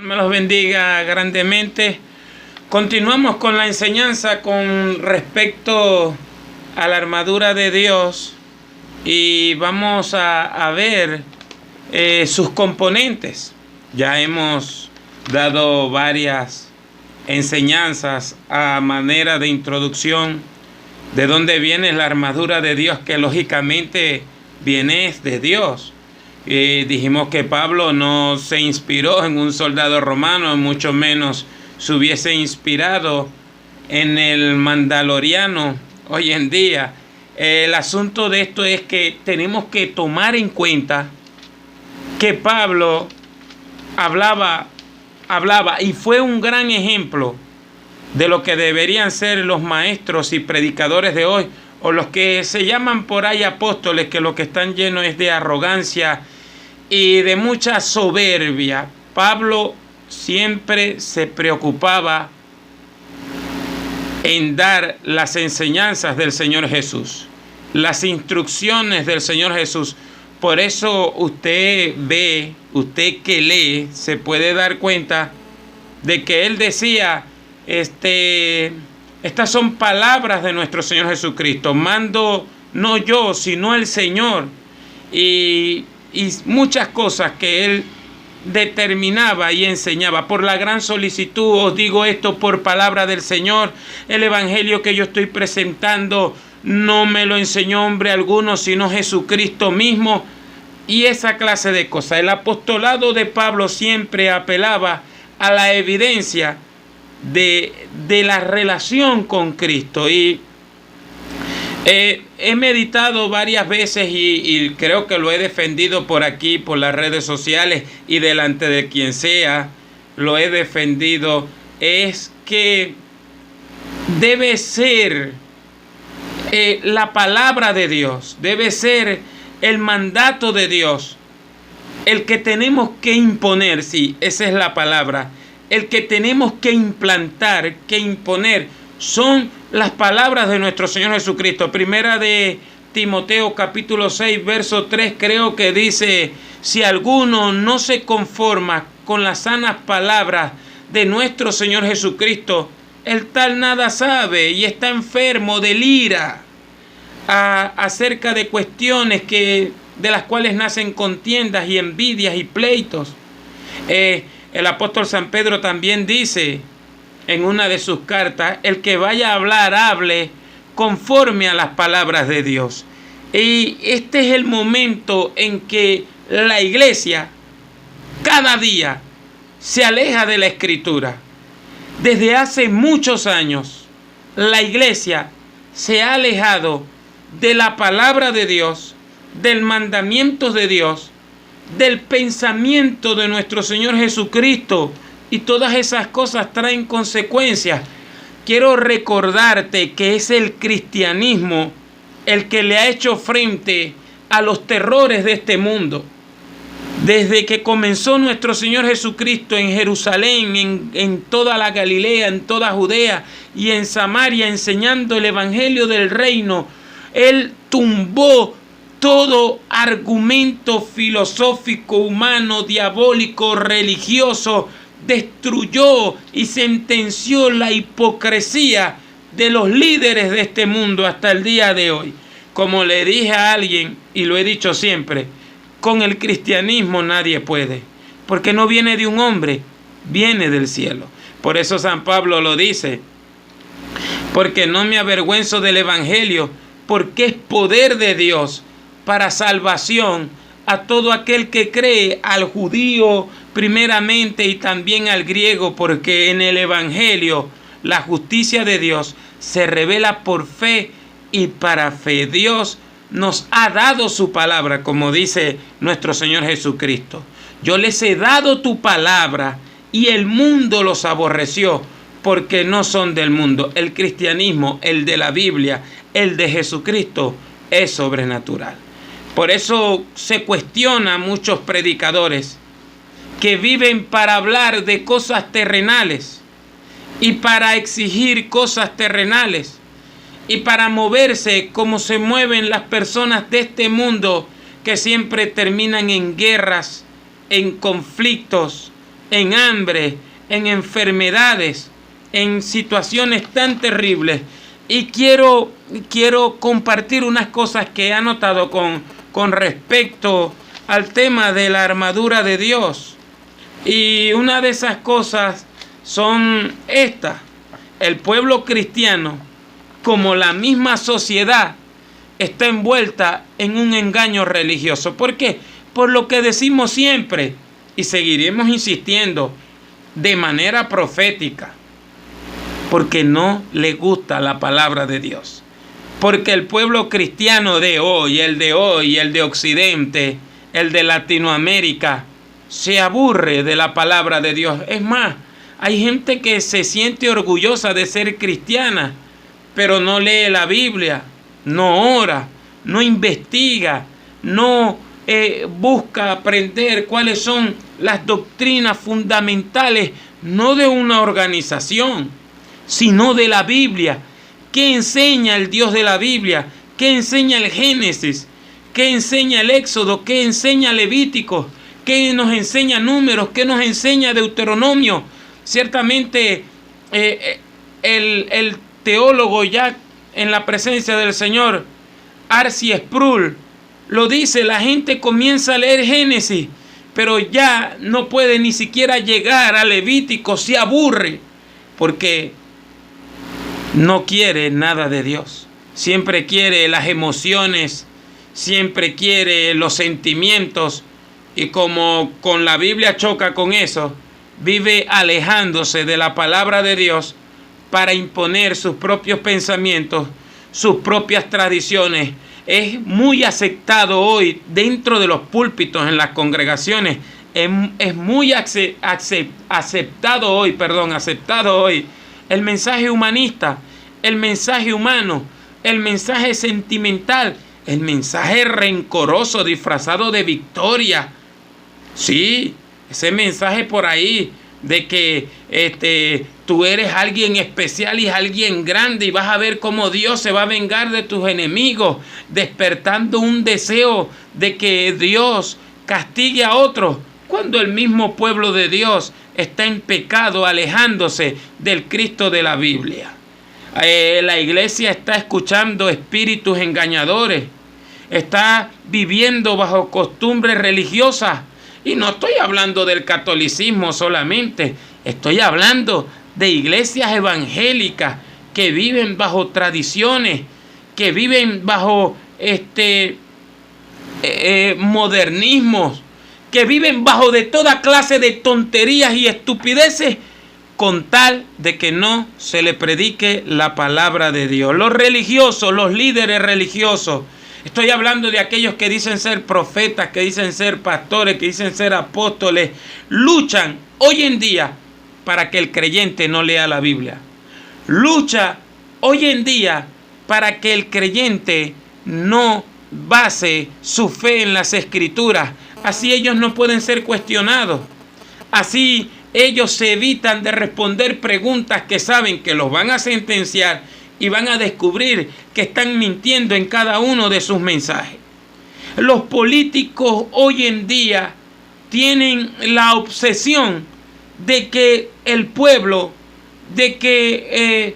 Me los bendiga grandemente. Continuamos con la enseñanza con respecto a la armadura de Dios y vamos a ver sus componentes. Ya hemos dado varias enseñanzas a manera de introducción de dónde viene la armadura de Dios, que lógicamente viene de Dios. Dijimos que Pablo no se inspiró en un soldado romano, mucho menos se hubiese inspirado en el mandaloriano hoy en día. El asunto de esto es que tenemos que tomar en cuenta que Pablo hablaba y fue un gran ejemplo de lo que deberían ser los maestros y predicadores de hoy, o los que se llaman por ahí apóstoles, que lo que están llenos es de arrogancia y de mucha soberbia. Pablo siempre se preocupaba en dar las enseñanzas del Señor Jesús, las instrucciones del Señor Jesús. Por eso usted que lee, se puede dar cuenta de que él decía, estas son palabras de nuestro Señor Jesucristo. Mando no yo, sino el Señor. Y muchas cosas que él determinaba y enseñaba. Por la gran solicitud os digo esto por palabra del Señor. El evangelio que yo estoy presentando no me lo enseñó hombre alguno, sino Jesucristo mismo. Y esa clase de cosas. El apostolado de Pablo siempre apelaba a la evidencia de la relación con Cristo. Y he meditado varias veces y creo que lo he defendido por aquí, por las redes sociales y delante de quien sea, lo he defendido, es que debe ser la palabra de Dios, debe ser el mandato de Dios, el que tenemos que imponer, sí, esa es la palabra, el que tenemos que implantar, que imponer, son las palabras de nuestro Señor Jesucristo. Primera de Timoteo capítulo 6 verso 3 creo que dice: si alguno no se conforma con las sanas palabras de nuestro Señor Jesucristo, el tal nada sabe y está enfermo de ira acerca de cuestiones de las cuales nacen contiendas y envidias y pleitos. El apóstol San Pedro también dice en una de sus cartas: el que vaya a hablar, hable conforme a las palabras de Dios. Y este es el momento en que la iglesia cada día se aleja de la Escritura. Desde hace muchos años la iglesia se ha alejado de la palabra de Dios, del mandamiento de Dios, del pensamiento de nuestro Señor Jesucristo. Y todas esas cosas traen consecuencias. Quiero recordarte que es el cristianismo el que le ha hecho frente a los terrores de este mundo. Desde que comenzó nuestro Señor Jesucristo en Jerusalén, en toda la Galilea, en toda Judea y en Samaria, enseñando el evangelio del reino, Él tumbó todo argumento filosófico, humano, diabólico, religioso. Destruyó y sentenció la hipocresía de los líderes de este mundo hasta el día de hoy. Como le dije a alguien, y lo he dicho siempre, con el cristianismo nadie puede, porque no viene de un hombre, viene del cielo. Por eso San Pablo lo dice: porque no me avergüenzo del evangelio, porque es poder de Dios para salvación a todo aquel que cree, al judío primeramente y también al griego, porque en el evangelio la justicia de Dios se revela por fe y para fe. Dios nos ha dado su palabra, como dice nuestro Señor Jesucristo. Yo les he dado tu palabra y el mundo los aborreció porque no son del mundo. El cristianismo, el de la Biblia, el de Jesucristo, es sobrenatural. Por eso se cuestiona a muchos predicadores que viven para hablar de cosas terrenales y para exigir cosas terrenales y para moverse como se mueven las personas de este mundo, que siempre terminan en guerras, en conflictos, en hambre, en enfermedades, en situaciones tan terribles. Y quiero compartir unas cosas que he anotado con respecto al tema de la armadura de Dios. Y una de esas cosas son estas. El pueblo cristiano, como la misma sociedad, está envuelta en un engaño religioso. ¿Por qué? Por lo que decimos siempre y seguiremos insistiendo de manera profética. Porque no le gusta la palabra de Dios. Porque el pueblo cristiano de hoy, el de Occidente, el de Latinoamérica, se aburre de la palabra de Dios. Es más, hay gente que se siente orgullosa de ser cristiana, pero no lee la Biblia, no ora, no investiga, no busca aprender cuáles son las doctrinas fundamentales, no de una organización, sino de la Biblia. ¿Qué enseña el Dios de la Biblia? ¿Qué enseña el Génesis? ¿Qué enseña el Éxodo? ¿Qué enseña Levítico? ¿Qué nos enseña Números? ¿Qué nos enseña Deuteronomio? Ciertamente el teólogo ya en la presencia del Señor, R.C. Sproul, lo dice. La gente comienza a leer Génesis, pero ya no puede ni siquiera llegar a Levítico, se aburre, porque no quiere nada de Dios. Siempre quiere las emociones, siempre quiere los sentimientos, y como con la Biblia choca con eso, vive alejándose de la palabra de Dios para imponer sus propios pensamientos, sus propias tradiciones. Es muy aceptado hoy dentro de los púlpitos, en las congregaciones. Es muy aceptado hoy el mensaje humanista, el mensaje humano, el mensaje sentimental, el mensaje rencoroso disfrazado de victoria. Sí, ese mensaje por ahí de que tú eres alguien especial y alguien grande y vas a ver cómo Dios se va a vengar de tus enemigos, despertando un deseo de que Dios castigue a otros, cuando el mismo pueblo de Dios está en pecado, alejándose del Cristo de la Biblia. La iglesia está escuchando espíritus engañadores, está viviendo bajo costumbres religiosas. Y no estoy hablando del catolicismo solamente, estoy hablando de iglesias evangélicas que viven bajo tradiciones, que viven bajo modernismos, que viven bajo de toda clase de tonterías y estupideces, con tal de que no se le predique la palabra de Dios. Los religiosos, los líderes religiosos, estoy hablando de aquellos que dicen ser profetas, que dicen ser pastores, que dicen ser apóstoles, luchan hoy en día para que el creyente no lea la Biblia. Lucha hoy en día para que el creyente no base su fe en las Escrituras. Así ellos no pueden ser cuestionados. Así ellos se evitan de responder preguntas que saben que los van a sentenciar y van a descubrir que están mintiendo en cada uno de sus mensajes. Los políticos hoy en día tienen la obsesión de que el pueblo, de que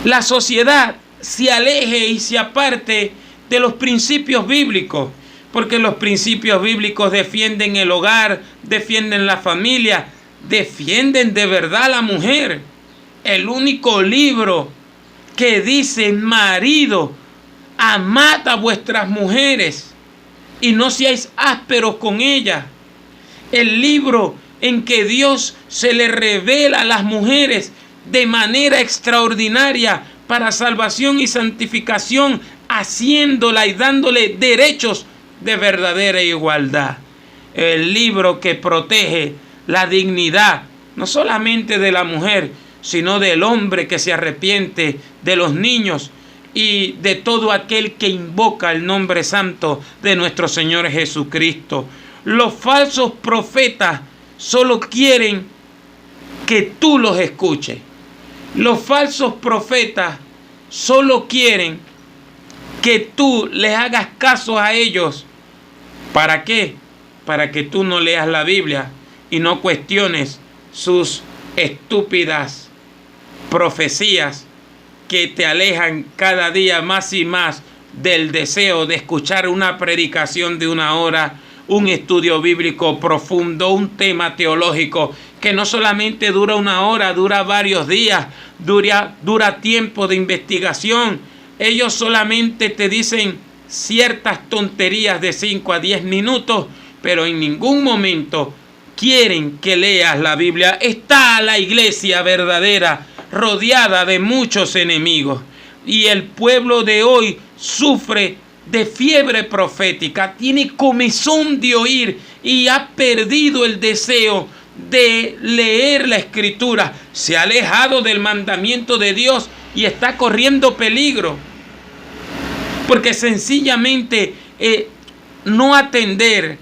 la sociedad se aleje y se aparte de los principios bíblicos, porque los principios bíblicos defienden el hogar, defienden la familia, defienden de verdad a la mujer. El único libro que dice: marido, amad a vuestras mujeres y no seáis ásperos con ellas. El libro en que Dios se le revela a las mujeres de manera extraordinaria para salvación y santificación, haciéndola y dándole derechos de verdadera igualdad. El libro que protege la dignidad, no solamente de la mujer, sino del hombre que se arrepiente, de los niños y de todo aquel que invoca el nombre santo de nuestro Señor Jesucristo. Los falsos profetas solo quieren que tú los escuches. Los falsos profetas solo quieren que tú les hagas caso a ellos. ¿Para qué? Para que tú no leas la Biblia y no cuestiones sus estúpidas profecías que te alejan cada día más y más del deseo de escuchar una predicación de 1 hora, un estudio bíblico profundo, un tema teológico que no solamente dura 1 hora, dura varios días, dura tiempo de investigación. Ellos solamente te dicen ciertas tonterías de 5 a 10 minutos, pero en ningún momento quieren que leas la Biblia. Está la iglesia verdadera rodeada de muchos enemigos, y el pueblo de hoy sufre de fiebre profética, tiene comezón de oír y ha perdido el deseo de leer la Escritura. Se ha alejado del mandamiento de Dios y está corriendo peligro, porque sencillamente no atender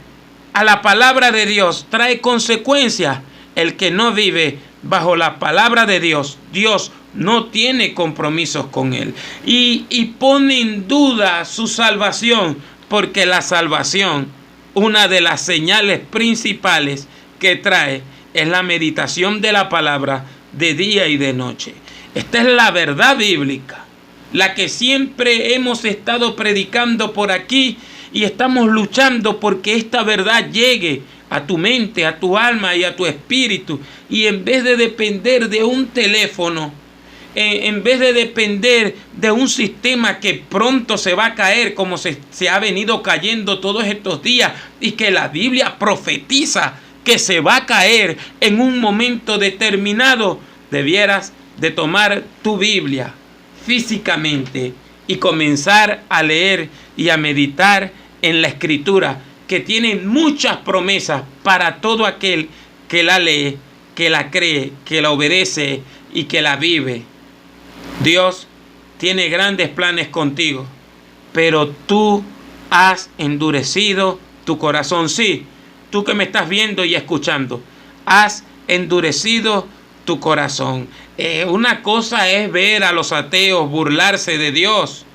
a la palabra de Dios trae consecuencias. El que no vive bajo la palabra de Dios, Dios no tiene compromisos con él, y pone en duda su salvación, porque la salvación, una de las señales principales que trae, es la meditación de la palabra de día y de noche. Esta es la verdad bíblica, la que siempre hemos estado predicando por aquí, y estamos luchando porque esta verdad llegue a tu mente, a tu alma y a tu espíritu. Y en vez de depender de un teléfono, en vez de depender de un sistema que pronto se va a caer, como se ha venido cayendo todos estos días, y que la Biblia profetiza que se va a caer en un momento determinado, debieras de tomar tu Biblia físicamente y comenzar a leer y a meditar en la Escritura, que tiene muchas promesas para todo aquel que la lee, que la cree, que la obedece y que la vive. Dios tiene grandes planes contigo, pero tú has endurecido tu corazón. Sí, tú que me estás viendo y escuchando, has endurecido tu corazón. Una cosa es ver a los ateos burlarse de Dios,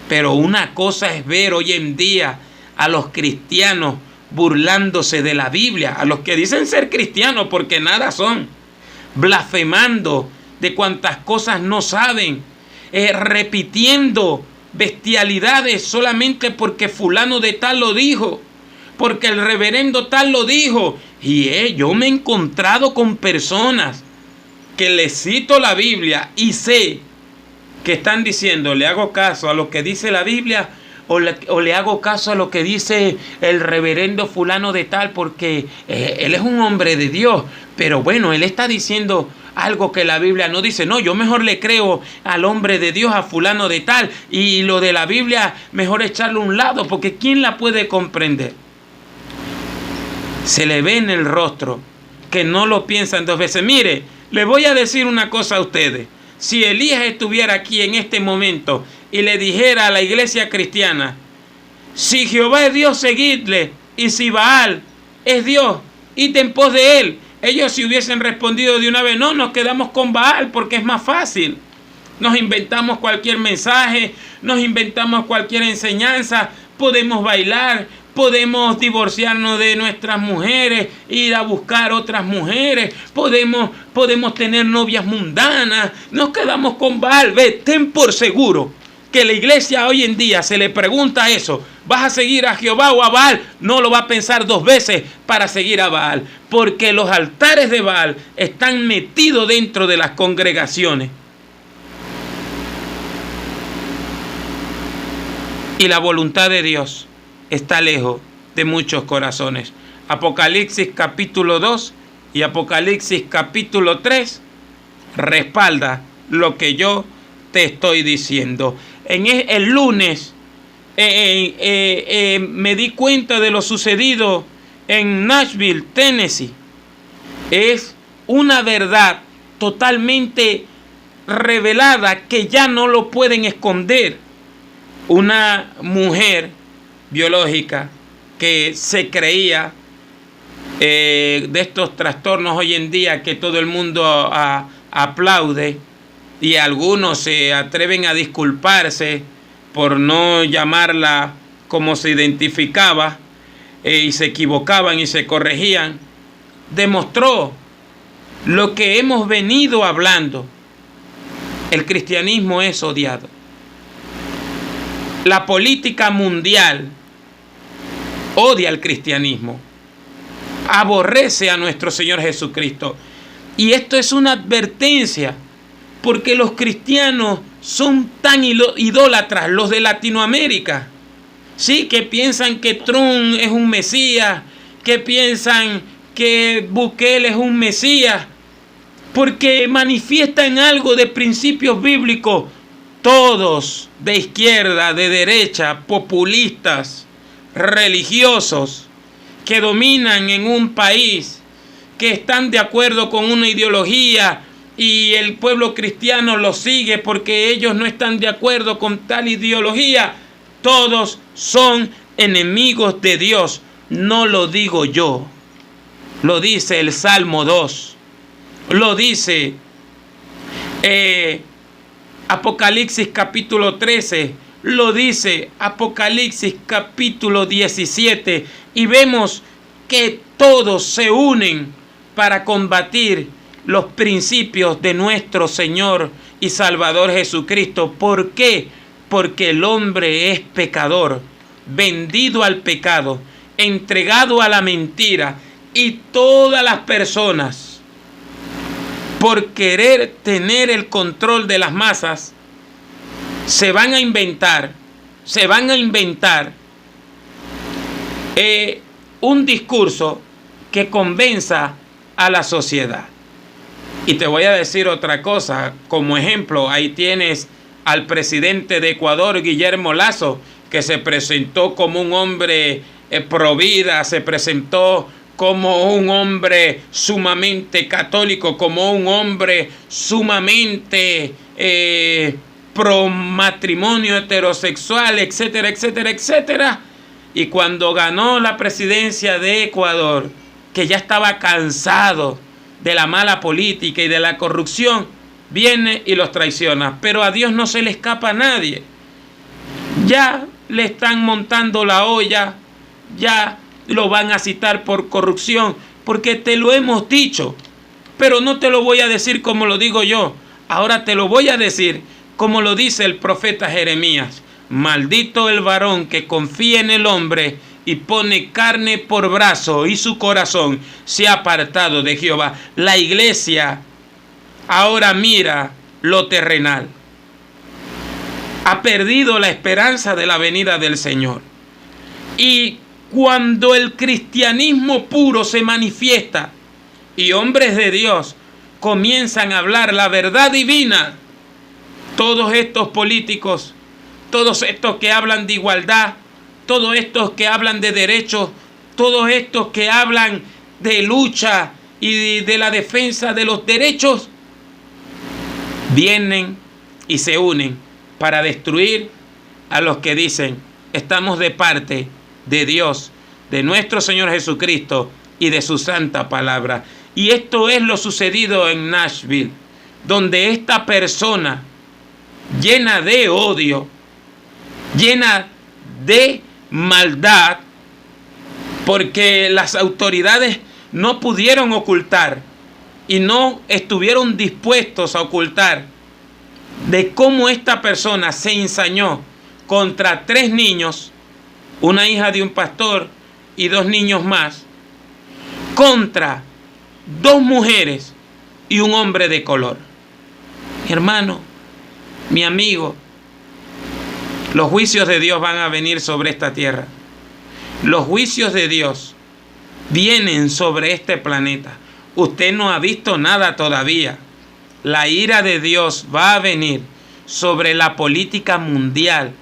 pero una cosa es ver hoy en día a los cristianos burlándose de la Biblia, a los que dicen ser cristianos porque nada son, blasfemando de cuantas cosas no saben, repitiendo bestialidades solamente porque fulano de tal lo dijo, porque el reverendo tal lo dijo. Y yo me he encontrado con personas que les cito la Biblia y sé que están diciendo, le hago caso a lo que dice la Biblia, o le hago caso a lo que dice el reverendo fulano de tal, porque él es un hombre de Dios, pero bueno, él está diciendo algo que la Biblia no dice. No, yo mejor le creo al hombre de Dios, a fulano de tal, y lo de la Biblia mejor echarlo a un lado, porque ¿quién la puede comprender? Se le ve en el rostro que no lo piensan 2 veces. Mire, le voy a decir una cosa a ustedes. Si Elías estuviera aquí en este momento y le dijera a la iglesia cristiana, si Jehová es Dios, seguidle, y si Baal es Dios, id en pos de él, ellos si hubiesen respondido de una vez, no, nos quedamos con Baal porque es más fácil. Nos inventamos cualquier mensaje, nos inventamos cualquier enseñanza, podemos bailar, podemos divorciarnos de nuestras mujeres, ir a buscar otras mujeres, podemos tener novias mundanas, nos quedamos con Baal. Ve, ten por seguro que la iglesia hoy en día se le pregunta eso, ¿vas a seguir a Jehová o a Baal? No lo va a pensar 2 veces para seguir a Baal, porque los altares de Baal están metidos dentro de las congregaciones. Y la voluntad de Dios está lejos de muchos corazones. Apocalipsis capítulo 2 y Apocalipsis capítulo 3 respalda lo que yo te estoy diciendo. El lunes me di cuenta de lo sucedido en Nashville, Tennessee. Es una verdad totalmente revelada que ya no lo pueden esconder. Una mujer biológica que se creía de estos trastornos hoy en día que todo el mundo aplaude, y algunos se atreven a disculparse por no llamarla como se identificaba, y se equivocaban y se corregían. demostró lo que hemos venido hablando. El cristianismo es odiado. La política mundial odia al cristianismo, aborrece a nuestro Señor Jesucristo. Y esto es una advertencia, porque los cristianos son tan idólatras, los de Latinoamérica, sí, que piensan que Trump es un mesías, que piensan que Bukele es un mesías, porque manifiestan algo de principios bíblicos. Todos de izquierda, de derecha, populistas, religiosos, que dominan en un país, que están de acuerdo con una ideología y el pueblo cristiano los sigue porque ellos no están de acuerdo con tal ideología. Todos son enemigos de Dios. No lo digo yo, lo dice el Salmo 2, lo dice Apocalipsis capítulo 13, lo dice Apocalipsis capítulo 17, y vemos que todos se unen para combatir los principios de nuestro Señor y Salvador Jesucristo. ¿Por qué? Porque el hombre es pecador, vendido al pecado, entregado a la mentira, y todas las personas, por querer tener el control de las masas, se van a inventar un discurso que convenza a la sociedad. Y te voy a decir otra cosa, como ejemplo, ahí tienes al presidente de Ecuador, Guillermo Lasso, que se presentó como un hombre pro vida, se presentó como un hombre sumamente católico, como un hombre sumamente pro matrimonio heterosexual, etcétera, etcétera, etcétera. Y cuando ganó la presidencia de Ecuador, que ya estaba cansado de la mala política y de la corrupción, viene y los traiciona. Pero a Dios no se le escapa a nadie. Ya le están montando la olla, ya lo van a citar por corrupción, porque te lo hemos dicho. Pero no te lo voy a decir como lo digo yo. Ahora te lo voy a decir como lo dice el profeta Jeremías. Maldito el varón que confía en el hombre y pone carne por brazo, y su corazón se ha apartado de Jehová. La iglesia ahora mira lo terrenal. Ha perdido la esperanza de la venida del Señor. Y cuando el cristianismo puro se manifiesta y hombres de Dios comienzan a hablar la verdad divina, todos estos políticos, todos estos que hablan de igualdad, todos estos que hablan de derechos, todos estos que hablan de lucha y de la defensa de los derechos, vienen y se unen para destruir a los que dicen: estamos de parte de Dios, de nuestro Señor Jesucristo y de su santa palabra. Y esto es lo sucedido en Nashville, donde esta persona llena de odio, llena de maldad, porque las autoridades no pudieron ocultar y no estuvieron dispuestos a ocultar de cómo esta persona se ensañó contra 3 niños, una hija de un pastor y 2 niños más, contra 2 mujeres y un hombre de color. Mi hermano, mi amigo, los juicios de Dios van a venir sobre esta tierra. Los juicios de Dios vienen sobre este planeta. Usted no ha visto nada todavía. La ira de Dios va a venir sobre la política mundial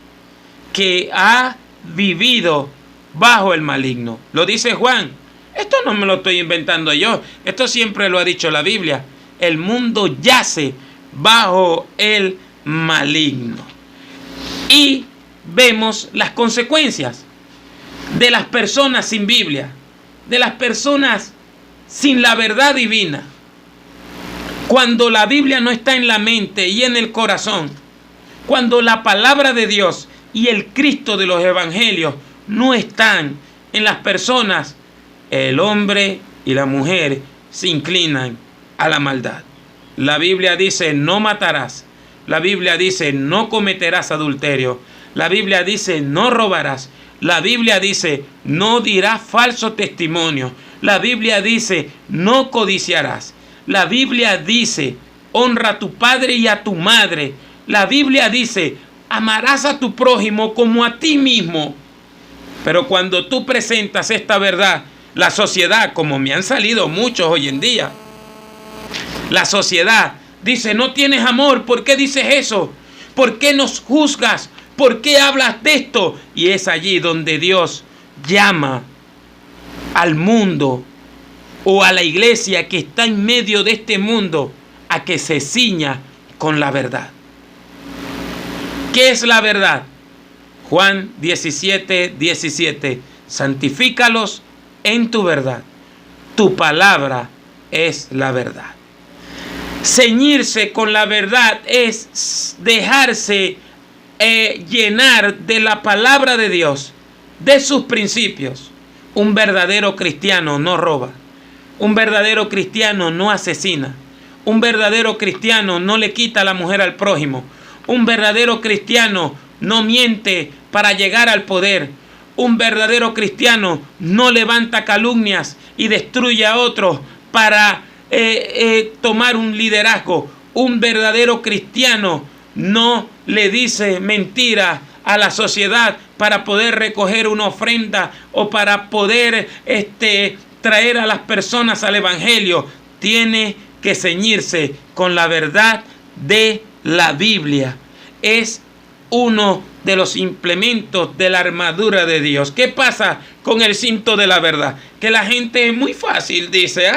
que ha vivido bajo el maligno. Lo dice Juan. Esto no me lo estoy inventando yo. Esto siempre lo ha dicho la Biblia. El mundo yace bajo el maligno. Y vemos las consecuencias de las personas sin Biblia, de las personas sin la verdad divina. Cuando la Biblia no está en la mente y en el corazón, cuando la palabra de Dios y el Cristo de los evangelios no están en las personas, el hombre y la mujer se inclinan a la maldad. La Biblia dice: no matarás. La Biblia dice: no cometerás adulterio. La Biblia dice: no robarás. La Biblia dice: no dirás falso testimonio. La Biblia dice: no codiciarás. La Biblia dice: honra a tu padre y a tu madre. La Biblia dice: amarás a tu prójimo como a ti mismo. Pero cuando tú presentas esta verdad, la sociedad, como me han salido muchos hoy en día, la sociedad dice: no tienes amor. ¿Por qué dices eso? ¿Por qué nos juzgas? ¿Por qué hablas de esto? Y es allí donde Dios llama al mundo o a la iglesia que está en medio de este mundo a que se ciña con la verdad. ¿Qué es la verdad? Juan 17:17. Santifícalos en tu verdad. Tu palabra es la verdad. Ceñirse con la verdad es dejarse llenar de la palabra de Dios, de sus principios. Un verdadero cristiano no roba. Un verdadero cristiano no asesina. Un verdadero cristiano no le quita la mujer al prójimo. Un verdadero cristiano no miente para llegar al poder. Un verdadero cristiano no levanta calumnias y destruye a otros para tomar un liderazgo. Un verdadero cristiano no le dice mentiras a la sociedad para poder recoger una ofrenda o para poder traer a las personas al evangelio. Tiene que ceñirse con la verdad de la Biblia. Es uno de los implementos de la armadura de Dios. ¿Qué pasa con el cinto de la verdad? Que la gente muy fácil dice: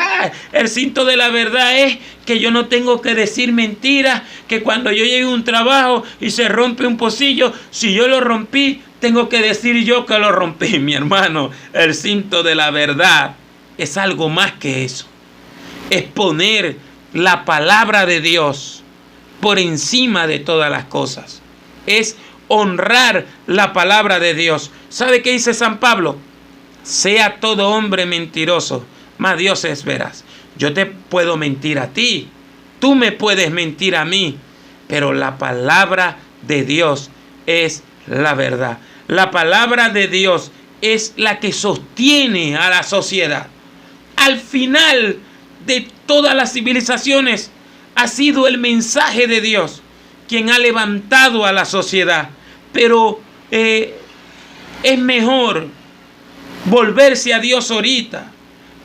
el cinto de la verdad es que yo no tengo que decir mentiras, que cuando yo llegue a un trabajo y se rompe un pocillo, si yo lo rompí, tengo que decir yo que lo rompí. Mi hermano, el cinto de la verdad es algo más que eso. Es poner la palabra de Dios por encima de todas las cosas. Es honrar la palabra de Dios. ¿Sabe qué dice San Pablo? Sea todo hombre mentiroso, mas Dios es veraz. Yo te puedo mentir a ti, tú me puedes mentir a mí, pero la palabra de Dios es la verdad. La palabra de Dios es la que sostiene a la sociedad. Al final de todas las civilizaciones ha sido el mensaje de Dios quien ha levantado a la sociedad. Pero es mejor volverse a Dios ahorita.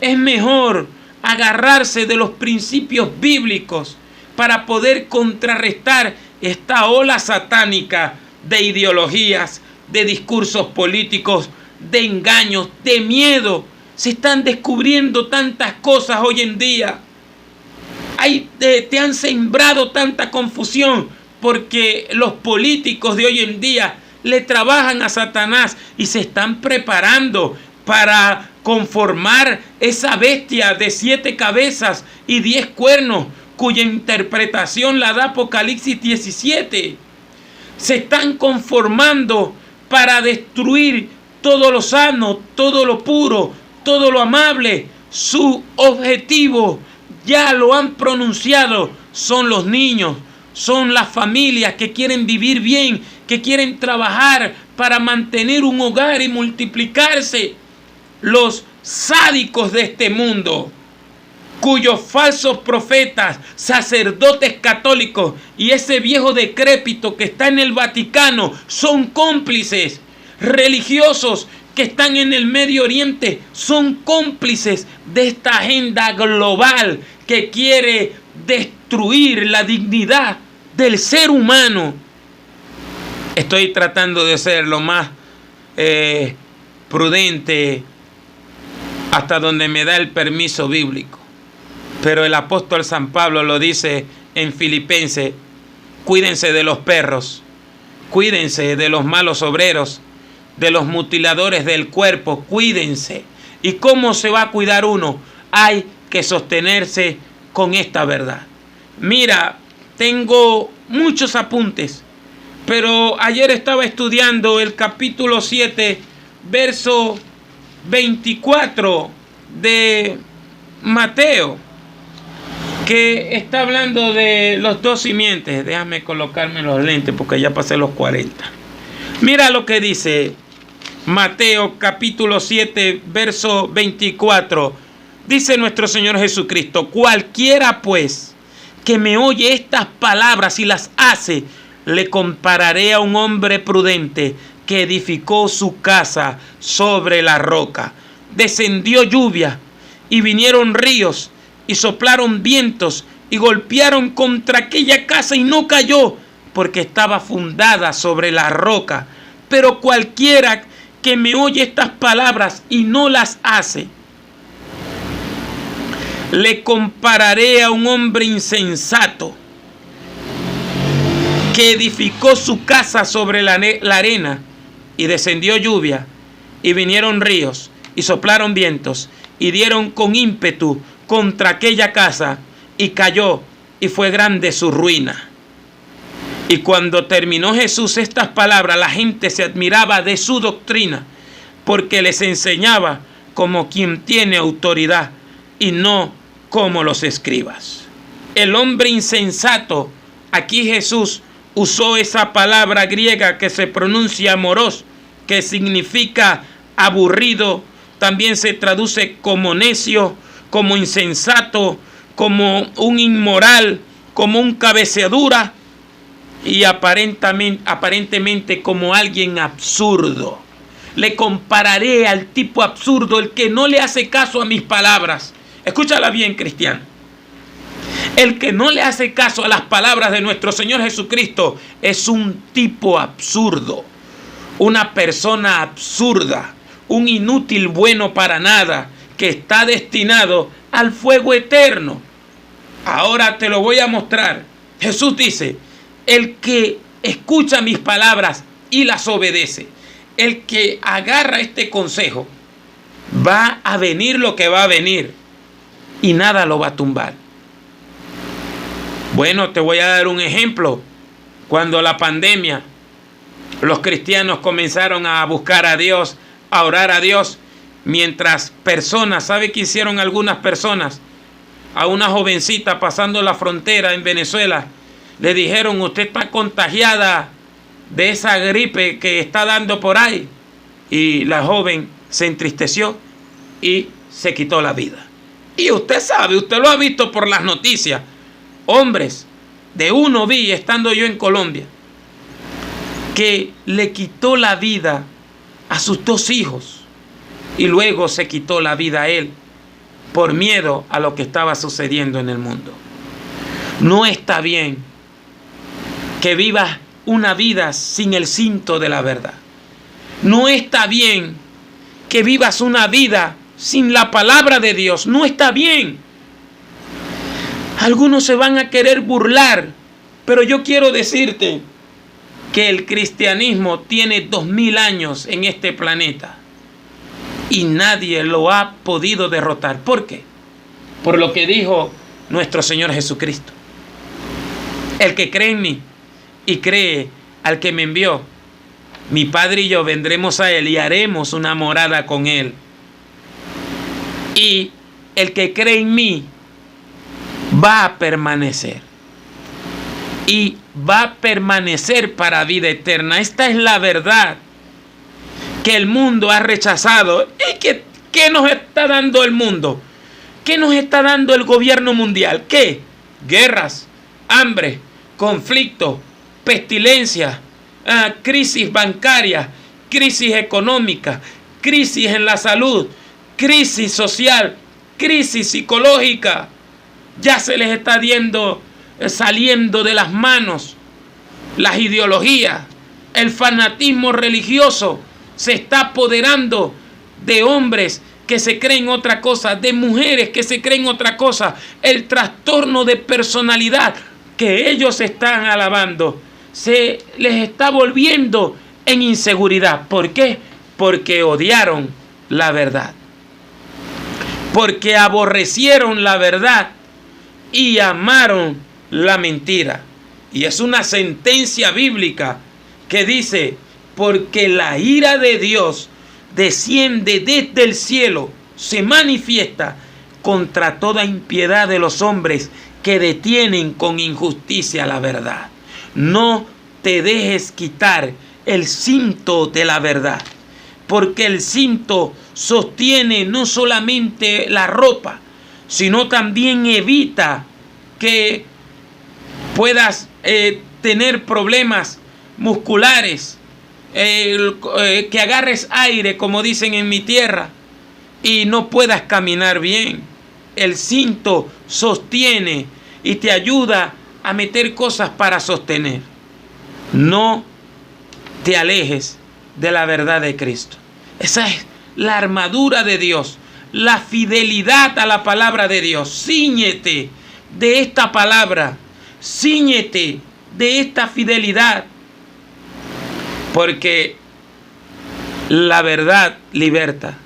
Es mejor agarrarse de los principios bíblicos para poder contrarrestar esta ola satánica de ideologías, de discursos políticos, de engaños, de miedo. Se están descubriendo tantas cosas hoy en día. Te han sembrado tanta confusión porque los políticos de hoy en día le trabajan a Satanás y se están preparando para conformar esa bestia de 7 cabezas y 10 cuernos, cuya interpretación la da Apocalipsis 17. Se están conformando para destruir todo lo sano, todo lo puro, todo lo amable. Su objetivo ya lo han pronunciado: son los niños, son las familias que quieren vivir bien, que quieren trabajar para mantener un hogar y multiplicarse. Los sádicos de este mundo, cuyos falsos profetas, sacerdotes católicos y ese viejo decrépito que está en el Vaticano son cómplices. Religiosos que están en el Medio Oriente son cómplices de esta agenda global que quiere destruir la dignidad del ser humano. Estoy tratando de ser lo más prudente hasta donde me da el permiso bíblico. Pero el apóstol San Pablo lo dice en Filipenses: cuídense de los perros, cuídense de los malos obreros, de los mutiladores del cuerpo, cuídense. ¿Y cómo se va a cuidar uno? Hay que sostenerse con esta verdad. Mira, tengo muchos apuntes, pero ayer estaba estudiando el capítulo 7, verso 24 de Mateo, que está hablando de los dos simientes. Déjame colocarme los lentes porque ya pasé los 40. Mira lo que dice Mateo capítulo 7, verso 24. Dice nuestro Señor Jesucristo: cualquiera pues que me oye estas palabras y las hace, le compararé a un hombre prudente que edificó su casa sobre la roca. Descendió lluvia y vinieron ríos y soplaron vientos y golpearon contra aquella casa y no cayó, porque estaba fundada sobre la roca. Pero cualquiera que me oye estas palabras y no las hace, le compararé a un hombre insensato que edificó su casa sobre la arena, y descendió lluvia y vinieron ríos y soplaron vientos y dieron con ímpetu contra aquella casa, y cayó, y fue grande su ruina. Y cuando terminó Jesús estas palabras, la gente se admiraba de su doctrina, porque les enseñaba como quien tiene autoridad y no como los escribas. El hombre insensato, aquí Jesús usó esa palabra griega que se pronuncia moros, que significa aburrido. También se traduce como necio, como insensato, como un inmoral, como un cabeceadura y aparentemente como alguien absurdo. Le compararé al tipo absurdo, el que no le hace caso a mis palabras. Escúchala bien, cristiano. El que no le hace caso a las palabras de nuestro Señor Jesucristo es un tipo absurdo, una persona absurda, un inútil bueno para nada, que está destinado al fuego eterno. Ahora te lo voy a mostrar. Jesús dice: el que escucha mis palabras y las obedece, el que agarra este consejo, va a venir lo que va a venir y nada lo va a tumbar. Bueno, te voy a dar un ejemplo. Cuando la pandemia, los cristianos comenzaron a buscar a Dios, a orar a Dios, mientras personas, ¿sabe qué hicieron algunas personas? A una jovencita pasando la frontera en Venezuela, le dijeron: usted está contagiada de esa gripe que está dando por ahí. Y la joven se entristeció y se quitó la vida. Y usted sabe, usted lo ha visto por las noticias. Hombres, de uno vi estando yo en Colombia, que le quitó la vida a sus 2 hijos y luego se quitó la vida a él por miedo a lo que estaba sucediendo en el mundo. No está bien que vivas una vida sin el cinto de la verdad. No está bien que vivas una vida sin la palabra de Dios. No está bien. Algunos se van a querer burlar, pero yo quiero decirte que el cristianismo tiene 2000 años en este planeta y nadie lo ha podido derrotar. ¿Por qué? Por lo que dijo nuestro Señor Jesucristo: el que cree en mí y cree al que me envió, mi Padre y yo vendremos a él y haremos una morada con él. Y el que cree en mí va a permanecer. Y va a permanecer para vida eterna. Esta es la verdad que el mundo ha rechazado. ¿Y qué nos está dando el mundo? ¿Qué nos está dando el gobierno mundial? ¿Qué? Guerras, hambre, conflicto, pestilencia, crisis bancaria, crisis económica, crisis en la salud, crisis social, crisis psicológica. Ya se les está saliendo de las manos las ideologías. El fanatismo religioso se está apoderando de hombres que se creen otra cosa, de mujeres que se creen otra cosa. El trastorno de personalidad que ellos están alabando se les está volviendo en inseguridad. ¿Por qué? Porque odiaron la verdad. Porque aborrecieron la verdad y amaron la mentira. Y es una sentencia bíblica que dice: porque la ira de Dios desciende desde el cielo, se manifiesta contra toda impiedad de los hombres que detienen con injusticia la verdad. No te dejes quitar el cinto de la verdad, porque el cinto sostiene no solamente la ropa, sino también evita que puedas tener problemas musculares, que agarres aire, como dicen en mi tierra, y no puedas caminar bien. El cinto sostiene y te ayuda a meter cosas para sostener. No te alejes de la verdad de Cristo. Esa es la armadura de Dios, la fidelidad a la palabra de Dios. Cíñete de esta palabra, cíñete de esta fidelidad, porque la verdad liberta.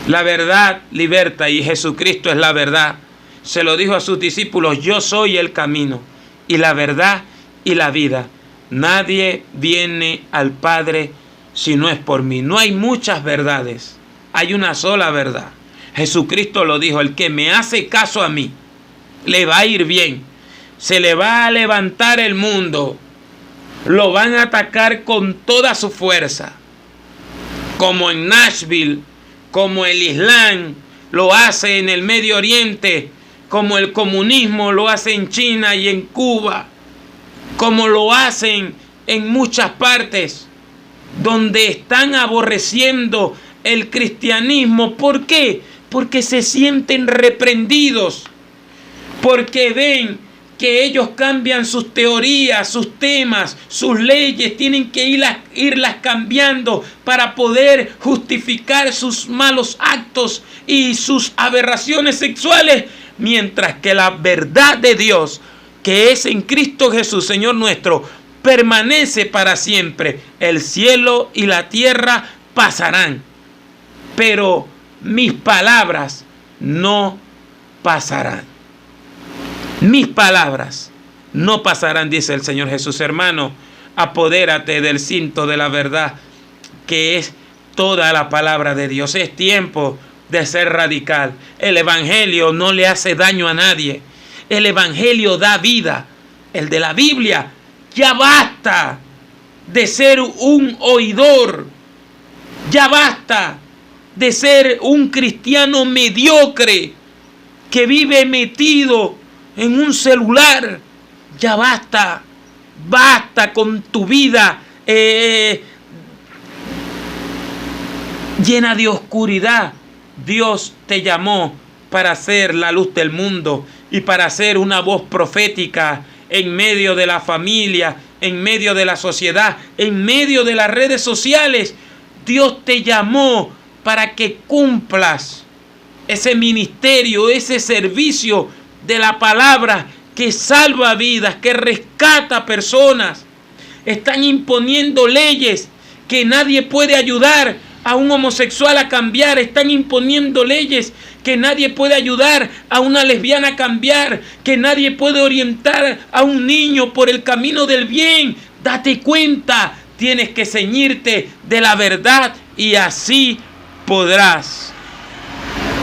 La verdad liberta, y Jesucristo es la verdad. Se lo dijo a sus discípulos: yo soy el camino y la verdad y la vida. Nadie viene al Padre si no es por mí. No hay muchas verdades, hay una sola verdad. Jesucristo lo dijo: el que me hace caso a mí, le va a ir bien. Se le va a levantar el mundo. Lo van a atacar con toda su fuerza, como en Nashville, como el Islam lo hace en el Medio Oriente, como el comunismo lo hace en China y en Cuba, como lo hacen en muchas partes donde están aborreciendo el cristianismo. ¿Por qué? Porque se sienten reprendidos, porque ven que ellos cambian sus teorías, sus temas, sus leyes, tienen que irlas cambiando para poder justificar sus malos actos y sus aberraciones sexuales, mientras que la verdad de Dios, que es en Cristo Jesús, Señor nuestro, permanece para siempre. El cielo y la tierra pasarán, pero mis palabras no pasarán. Mis palabras no pasarán, dice el Señor Jesús. Hermano, apodérate del cinto de la verdad, que es toda la palabra de Dios. Es tiempo de ser radical. El evangelio no le hace daño a nadie. El evangelio da vida. El de la Biblia. Ya basta de ser un oidor. Ya basta de ser un cristiano mediocre que vive metido en un celular. Ya basta. Basta con tu vida llena de oscuridad. Dios te llamó para ser la luz del mundo y para ser una voz profética en medio de la familia, en medio de la sociedad, en medio de las redes sociales. Dios te llamó para que cumplas ese ministerio, ese servicio de la palabra que salva vidas, que rescata personas. Están imponiendo leyes que nadie puede ayudar a un homosexual a cambiar. Están imponiendo leyes que nadie puede ayudar a una lesbiana a cambiar, que nadie puede orientar a un niño por el camino del bien. Date cuenta, tienes que ceñirte de la verdad y así podrás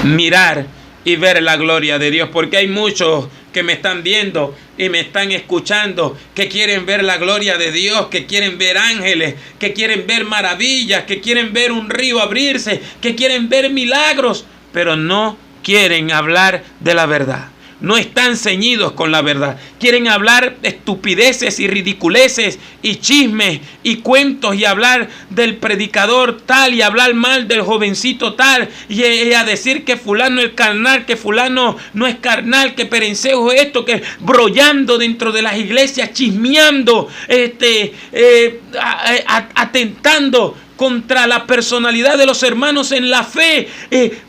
mirar y ver la gloria de Dios, porque hay muchos que me están viendo y me están escuchando, que quieren ver la gloria de Dios, que quieren ver ángeles, que quieren ver maravillas, que quieren ver un río abrirse, que quieren ver milagros, pero no quieren hablar de la verdad. No están ceñidos con la verdad. Quieren hablar estupideces y ridiculeces y chismes y cuentos y hablar del predicador tal y hablar mal del jovencito tal y a decir que fulano es carnal, que fulano no es carnal, que perencejo es esto, que brollando dentro de las iglesias, chismeando, atentando contra la personalidad de los hermanos en la fe,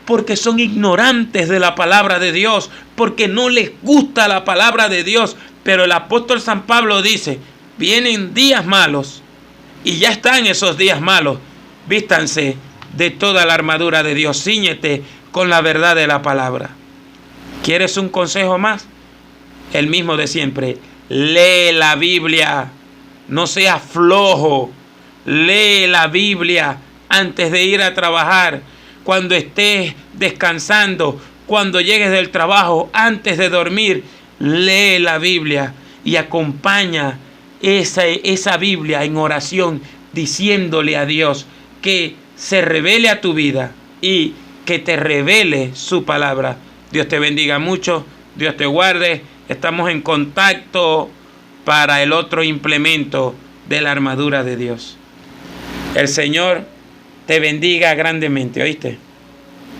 porque son ignorantes de la palabra de Dios, porque no les gusta la palabra de Dios. Pero el apóstol San Pablo dice: vienen días malos, y ya están esos días malos. Vístanse de toda la armadura de Dios, cíñete con la verdad de la palabra. ¿Quieres un consejo más? El mismo de siempre: lee la Biblia, no seas flojo. Lee la Biblia antes de ir a trabajar, cuando estés descansando, cuando llegues del trabajo, antes de dormir, lee la Biblia y acompaña esa Biblia en oración, diciéndole a Dios que se revele a tu vida y que te revele su palabra. Dios te bendiga mucho, Dios te guarde. Estamos en contacto para el otro implemento de la armadura de Dios. El Señor te bendiga grandemente, ¿oíste?